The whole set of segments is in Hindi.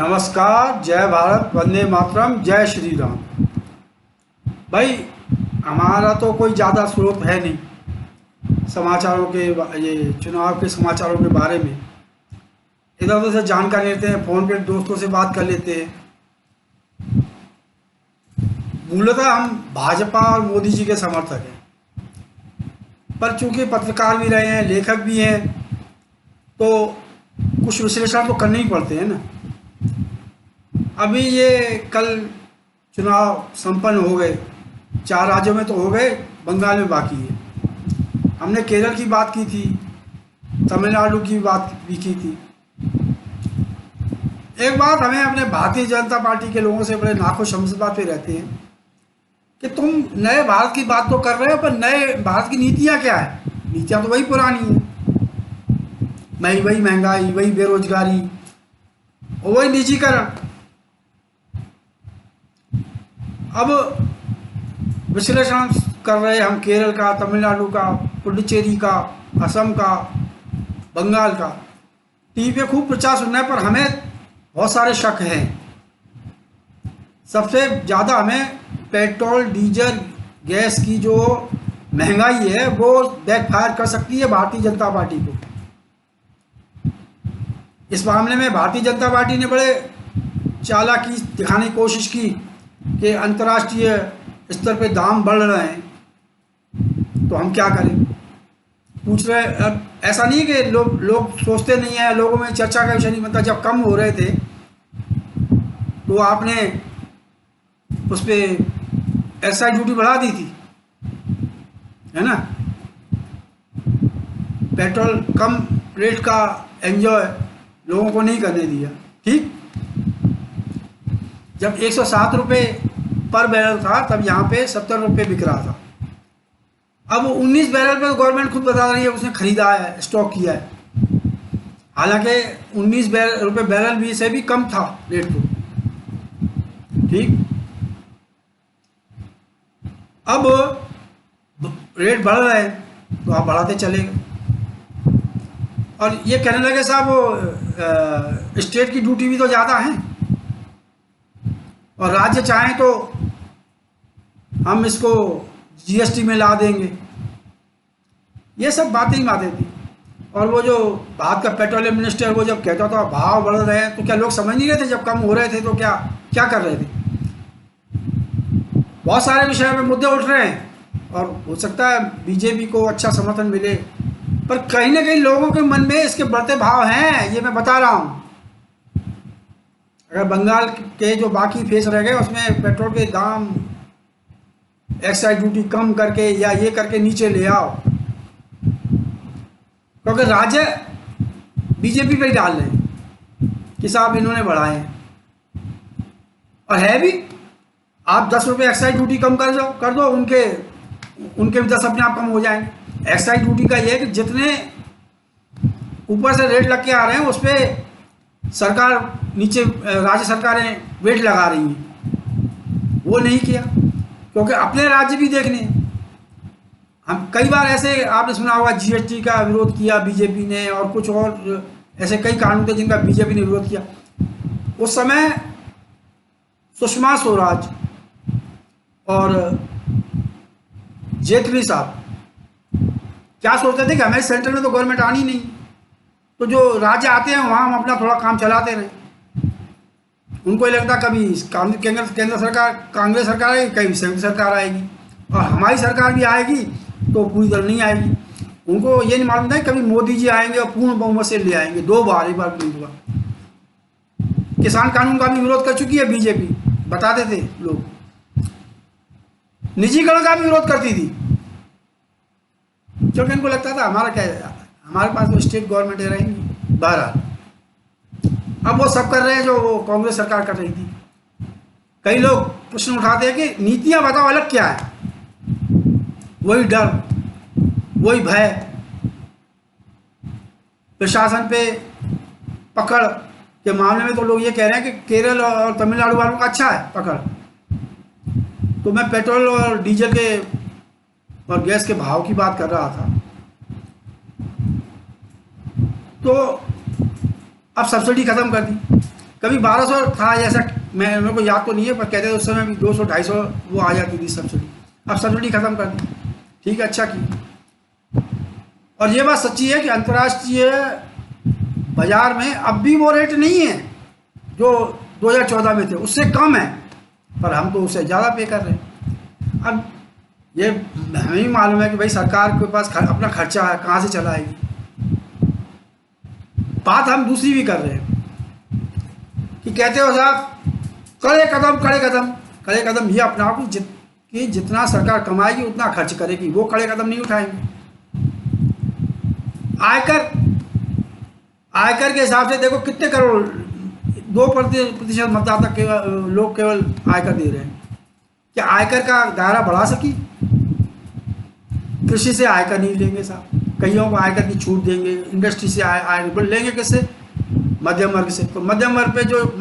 नमस्कार, जय भारत, वंदे मातरम, जय श्री राम। भाई, हमारा तो कोई ज़्यादा स्रोत है नहीं समाचारों के, ये चुनाव के समाचारों के बारे में। इधर उधर से जानकारी लेते हैं, फ़ोन पे दोस्तों से बात कर लेते हैं। मूलतः हम भाजपा और मोदी जी के समर्थक हैं, पर चूंकि पत्रकार भी रहे हैं, लेखक भी हैं, तो कुछ विश्लेषण तो करने ही पड़ते हैं ना। अभी ये कल चुनाव संपन्न हो गए, 4 राज्यों में तो हो गए, बंगाल में बाकी है। हमने केरल की बात की थी, तमिलनाडु की बात भी की थी। एक बात हमें अपने भारतीय जनता पार्टी के लोगों से बड़े नाखुश हम इस बात पे रहते हैं कि तुम नए भारत की बात तो कर रहे हो, पर नए भारत की नीतियाँ क्या है? नीतियाँ तो वही पुरानी हैं, वही महंगाई, वही बेरोजगारी और वही निजीकरण। अब विश्लेषण कर रहे हैं हम केरल का, तमिलनाडु का, पुडुचेरी का, असम का, बंगाल का। टीवी पे खूब प्रचार सुनना है, पर हमें बहुत सारे शक हैं। सबसे ज़्यादा हमें पेट्रोल, डीजल, गैस की जो महंगाई है वो बैकफायर कर सकती है भारतीय जनता पार्टी को। इस मामले में भारतीय जनता पार्टी ने बड़े चालाकी दिखाने की कोशिश की कि अंतर्राष्ट्रीय स्तर पे दाम बढ़ रहे हैं, तो हम क्या करें? पूछ रहे। अब ऐसा नहीं है कि लोग सोचते नहीं हैं, लोगों में चर्चा का विषय नहीं बनता। जब कम हो रहे थे तो आपने उस पर एक्साइज ड्यूटी बढ़ा दी थी, है ना। पेट्रोल कम रेट का एंजॉय लोगों को नहीं करने दिया। ठीक, जब 107 रुपये पर बैरल था तब यहाँ पे 70 रुपये बिक रहा था। अब 19 बैरल पे तो गवर्नमेंट खुद बता रही है उसने खरीदा है, स्टॉक किया है। हालांकि 19 रुपये बैरल भी से भी कम था रेट तो। ठीक, अब रेट बढ़ रहे हैं तो आप बढ़ाते चलेंगे। और ये कहने लगे साहब वो स्टेट की ड्यूटी भी तो ज़्यादा है, और राज्य चाहें तो हम इसको जीएसटी में ला देंगे। ये सब बातें ही बातें थी। और वो जो भारत का पेट्रोलियम मिनिस्टर वो जब कहता था भाव बढ़ रहे हैं, तो क्या लोग समझ नहीं रहे थे? जब कम हो रहे थे तो क्या क्या कर रहे थे? बहुत सारे विषय में मुद्दे उठ रहे हैं, और हो सकता है बीजेपी को अच्छा समर्थन मिले, पर कहीं ना कहीं लोगों के मन में इसके बढ़ते भाव हैं। ये मैं बता रहा हूँ। अगर बंगाल के जो बाकी फेस रह गए उसमें पेट्रोल के दाम एक्साइज ड्यूटी कम करके या ये करके नीचे ले आओ, क्योंकि राज्य बीजेपी पे ही डाल रहे हैं कि साहब इन्होंने बढ़ाए हैं। और है भी, आप 10 रुपये एक्साइज ड्यूटी कम कर दो, उनके भी 10 अपने आप कम हो जाएंगे। एक्साइज ड्यूटी का ये है कि जितने ऊपर से रेट लग के आ रहे हैं उस पर सरकार नीचे राज्य सरकारें वेट लगा रही हैं। वो नहीं किया, क्योंकि अपने राज्य भी देखने। हम कई बार ऐसे आपने सुना होगा जीएसटी का विरोध किया बीजेपी ने, और कुछ और ऐसे कई कानून थे जिनका बीजेपी ने विरोध किया। उस समय सुषमा स्वराज और जेटली साहब क्या सोचते थे कि हमारे सेंटर में तो गवर्नमेंट आनी नहीं, तो जो राज्य आते हैं वहाँ हम अपना थोड़ा काम चलाते रहें। उनको ये लगता कभी केंद्र सरकार, कांग्रेस सरकार आएगी, कभी संयुक्त सरकार आएगी, और हमारी सरकार भी आएगी तो पूरी तरह नहीं आएगी। उनको ये नहीं मालूम था कभी मोदी जी आएंगे और पूर्ण बहुमत से ले आएंगे। 2 बार, एक बार नहीं हुआ। किसान कानून का भी विरोध कर चुकी है बीजेपी, बताते थे लोग। निजीकरण का भी विरोध करती थी, क्योंकि इनको लगता था हमारा क्या है, हमारे पास तो स्टेट गवर्नमेंट रहेंगी। बहरहाल अब वो सब कर रहे हैं जो वो कांग्रेस सरकार कर रही थी। कई लोग प्रश्न उठाते हैं कि नीतियां बताओ अलग क्या है? वही डर, वही भय, प्रशासन पे पकड़ के मामले में तो लोग ये कह रहे हैं कि केरल और तमिलनाडु वालों का अच्छा है पकड़। तो मैं पेट्रोल और डीजल के और गैस के भाव की बात कर रहा था। तो अब सब्सिडी ख़त्म कर दी, कभी 1200 था जैसा, मेरे को याद तो नहीं है, पर कहते थे उस समय भी 200-250 वो आ जाती थी सब्सिडी। अब सब्सिडी ख़त्म कर दी, ठीक है, अच्छा की। और ये बात सच्ची है कि अंतर्राष्ट्रीय बाजार में अब भी वो रेट नहीं है जो 2014 में थे, उससे कम है, पर हम तो उससे ज़्यादा पे कर रहे हैं। अब ये हमें ही मालूम है कि भाई सरकार के पास अपना खर्चा है, कहाँ से चलाएगी। बात हम दूसरी भी कर रहे हैं कि कहते हो साहब कड़े कदम कड़े कदम कड़े कदम, ये अपना कि जितना सरकार कमाएगी उतना खर्च करेगी, वो कड़े कदम नहीं उठाएंगे। आयकर के हिसाब से देखो कितने करोड़, 2% मतदाता लोग केवल आयकर दे रहे हैं। क्या आयकर का दायरा बढ़ा सकी? कृषि से आयकर नहीं लेंगे साहब, कईयों को आयकर की छूट देंगे, इंडस्ट्री से आयकर लेंगे, किससे? मध्यम वर्ग से। तो मध्यम वर्ग पे जो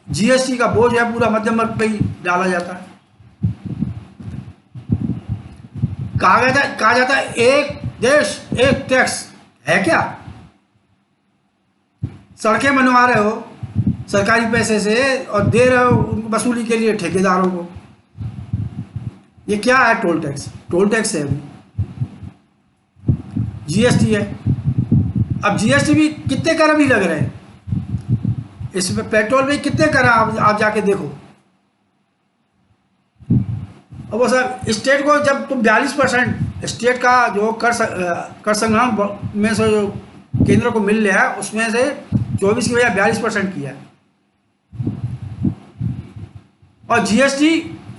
जीएसटी का बोझ है पूरा मध्यम वर्ग पे ही डाला जाता है। कहा जाता है एक देश एक टैक्स, है क्या? सड़कें बनवा रहे हो सरकारी पैसे से और दे रहे हो उनको वसूली के लिए ठेकेदारों को। ये क्या है? Toll tax. टोल टैक्स है, जीएसटी है। अब जीएसटी भी कितने कर अभी लग रहे हैं इसमें, पेट्रोल में कितने कर, आप जाके देखो। अब वो सर स्टेट को जब तुम 42% स्टेट का जो कर संग्रहण में से जो केंद्र को मिल रहा है उसमें से 24 की बजाय 42% किया है। और जीएसटी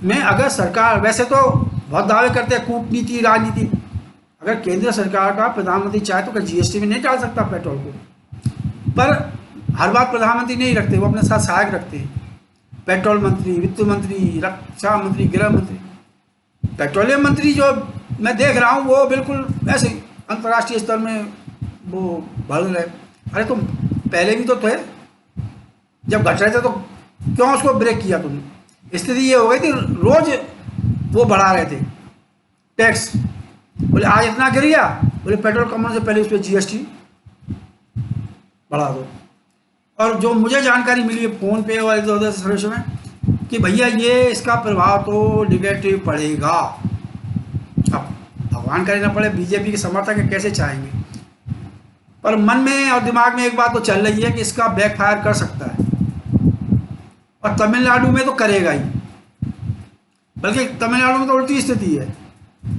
में अगर सरकार, वैसे तो बहुत दावे करते हैं कूटनीति राजनीति, अगर केंद्र सरकार का प्रधानमंत्री चाहे तो क्या जीएसटी में नहीं डाल सकता पेट्रोल को? पर हर बात प्रधानमंत्री नहीं रखते, वो अपने साथ सहायक रखते हैं, पेट्रोल मंत्री, वित्त मंत्री, रक्षा मंत्री, गृह मंत्री। पेट्रोलियम मंत्री जो मैं देख रहा हूँ वो बिल्कुल ऐसे अंतर्राष्ट्रीय स्तर में वो बढ़ रहे। अरे तुम पहले भी तो थे, जब घट रहे थे तो क्यों उसको ब्रेक किया तुमने? स्थिति ये हो गई थी, रोज वो बढ़ा रहे थे टैक्स। बोले आज इतना गिर गया, बोले पेट्रोल कम होने से पहले उस पर जीएसटी बढ़ा दो। और जो मुझे जानकारी मिली है फ़ोन पे और इधर उधर सर्विस में कि भैया ये इसका प्रभाव तो निगेटिव पड़ेगा। अब भगवान करे ना पड़े, बीजेपी के समर्थक कैसे चाहेंगे, पर मन में और दिमाग में एक बात तो चल रही है कि इसका बैकफायर कर सकता है। और तमिलनाडु में तो करेगा ही, बल्कि तमिलनाडु में तो उल्टी स्थिति है।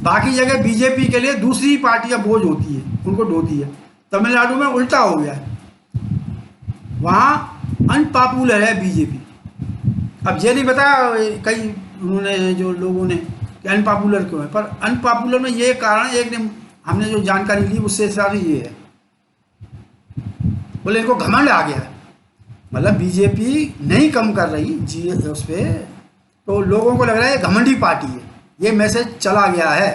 बाकी जगह बीजेपी के लिए दूसरी पार्टियां बोझ होती है, उनको ढोती है। तमिलनाडु में उल्टा हो गया है, वहाँ अनपॉपुलर है बीजेपी। अब ये नहीं बताया कई उन्होंने जो लोगों ने कि अनपॉपुलर क्यों है, पर अनपॉपुलर में ये कारण एक ने हमने जो जानकारी ली उससे हिसाब से ये है, बोले इनको घमंड आ गया है। मतलब बीजेपी नहीं कम कर रही जी उस पर, तो लोगों को लग रहा है ये घमंडी पार्टी है, ये मैसेज चला गया है।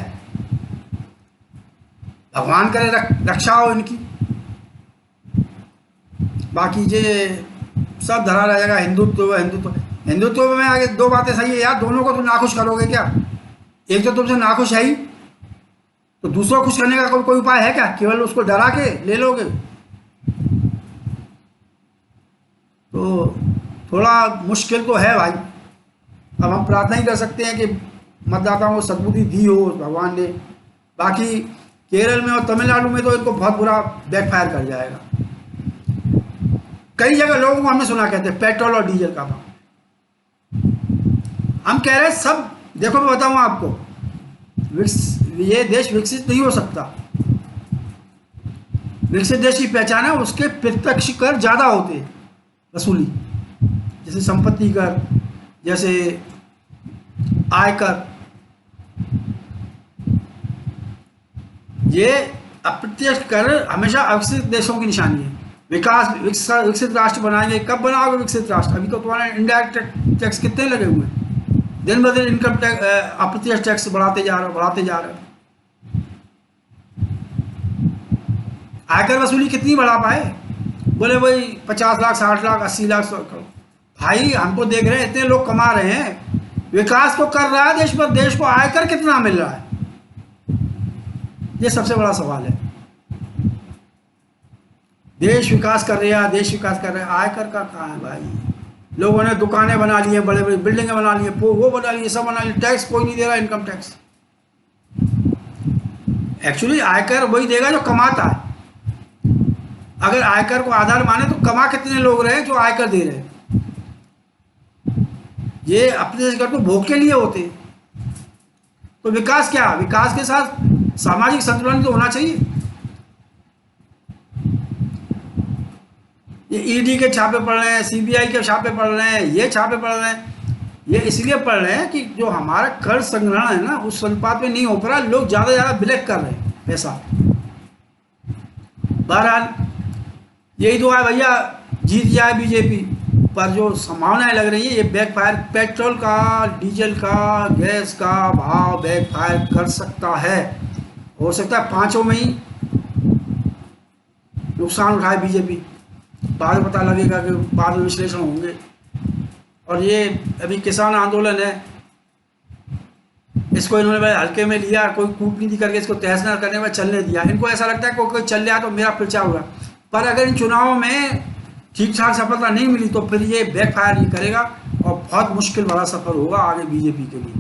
भगवान करे रक्षा हो इनकी। बाकी ये सब धरा रहेगा हिंदुत्व हिंदुत्व हिंदुत्व में आगे दो बातें सही है यार, दोनों को तुम नाखुश करोगे क्या? एक तो तुमसे नाखुश है ही, तो दूसरा खुश करने का कोई उपाय है क्या? केवल उसको डरा के ले लोगे तो थोड़ा मुश्किल तो है भाई। अब हम प्रार्थना ही कर सकते हैं कि मतदाताओं को सद्बुद्धि दी हो भगवान ने। बाकी केरल में और तमिलनाडु में तो इनको बहुत बुरा बैकफायर कर जाएगा। कई जगह लोगों को हमने सुना कहते हैं पेट्रोल और डीजल का भाव, हम कह रहे हैं सब। देखो मैं बताऊं आपको, ये देश विकसित नहीं हो सकता। विकसित देश की पहचान है उसके प्रत्यक्ष कर ज़्यादा होते हैं वसूली, जैसे संपत्ति कर, जैसे आयकर। ये अप्रत्यक्ष कर हमेशा अविकसित देशों की निशानी है। विकसित राष्ट्र बनाएंगे, कब बनाओगे विकसित राष्ट्र? अभी तो तुम्हारे इनडायरेक्ट टैक्स कितने लगे हुए हैं, दिन ब दिन इनकम टैक्स, अप्रत्यक्ष टैक्स बढ़ाते जा रहे हो। आयकर वसूली कितनी बढ़ा पाए? बोले भाई 50 लाख 60 लाख 80 लाख 100 करोड़। भाई हमको देख रहे हैं इतने लोग कमा रहे हैं, विकास तो कर रहा है देश, पर देश को आयकर कितना मिल रहा है, ये सबसे बड़ा सवाल है। देश विकास कर रहा है, देश विकास कर रहा है, आयकर का कहाँ है भाई? लोगों ने दुकानें बना ली हैं, बड़े बड़े बिल्डिंगें बना ली हैं, वो बना लिए, सब बना लिए, टैक्स कोई नहीं दे रहा, इनकम टैक्स। एक्चुअली आयकर वही देगा जो कमाता है। अगर आयकर को आधार माने तो कमा कितने लोग रहे जो आयकर दे रहे हैं? ये अपने घर को भोग के लिए होते हैं। तो विकास क्या? विकास के साथ सामाजिक संतुलन तो होना चाहिए। ये ईडी के छापे पड़ रहे हैं, सीबीआई के छापे पड़ रहे हैं, ये छापे पड़ रहे हैं, ये इसलिए पड़ रहे हैं कि जो हमारा कर संग्रहण है ना, उस अनुपात में नहीं हो पा रहा, लोग ज़्यादा ज़्यादा ब्लैक कर रहे हैं पैसा। बहरहाल यही दुआ है भैया, जीत जाए बीजेपी, पर जो संभावनाएं लग रही है ये बैकफायर, पेट्रोल का, डीजल का, गैस का भाव बैकफायर कर सकता है। हो सकता है पाँचों में ही नुकसान उठाए बीजेपी। बाद में पता लगेगा कि बाद में विश्लेषण होंगे। और ये अभी किसान आंदोलन है, इसको इन्होंने बड़े हल्के में लिया, कोई कूटनीति करके इसको तहस नहस करने में चलने दिया। इनको ऐसा लगता है कोई चल रहा तो मेरा पर्चा होगा, पर अगर इन चुनावों में ठीक ठाक सफलता नहीं मिली तो फिर ये बैकफायर ही करेगा और बहुत मुश्किल वाला सफर होगा आगे बीजेपी के लिए।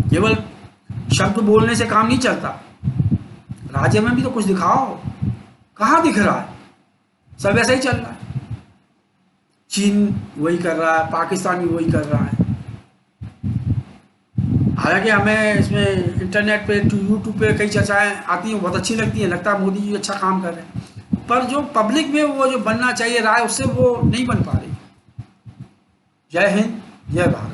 केवल शब्द बोलने से काम नहीं चलता, राज्य में भी तो कुछ दिखाओ। कहाँ दिख रहा है? सब ऐसा ही चल रहा है। चीन वही कर रहा है, पाकिस्तान भी वही कर रहा है। हालांकि हमें इसमें इंटरनेट पे, यूट्यूब पे कई चर्चाएं आती हैं, बहुत अच्छी लगती हैं, लगता है मोदी जी अच्छा काम कर रहे हैं, पर जो पब्लिक में वो जो बनना चाहिए राय, उससे वो नहीं बन पा रही। जय हिंद, जय भारत।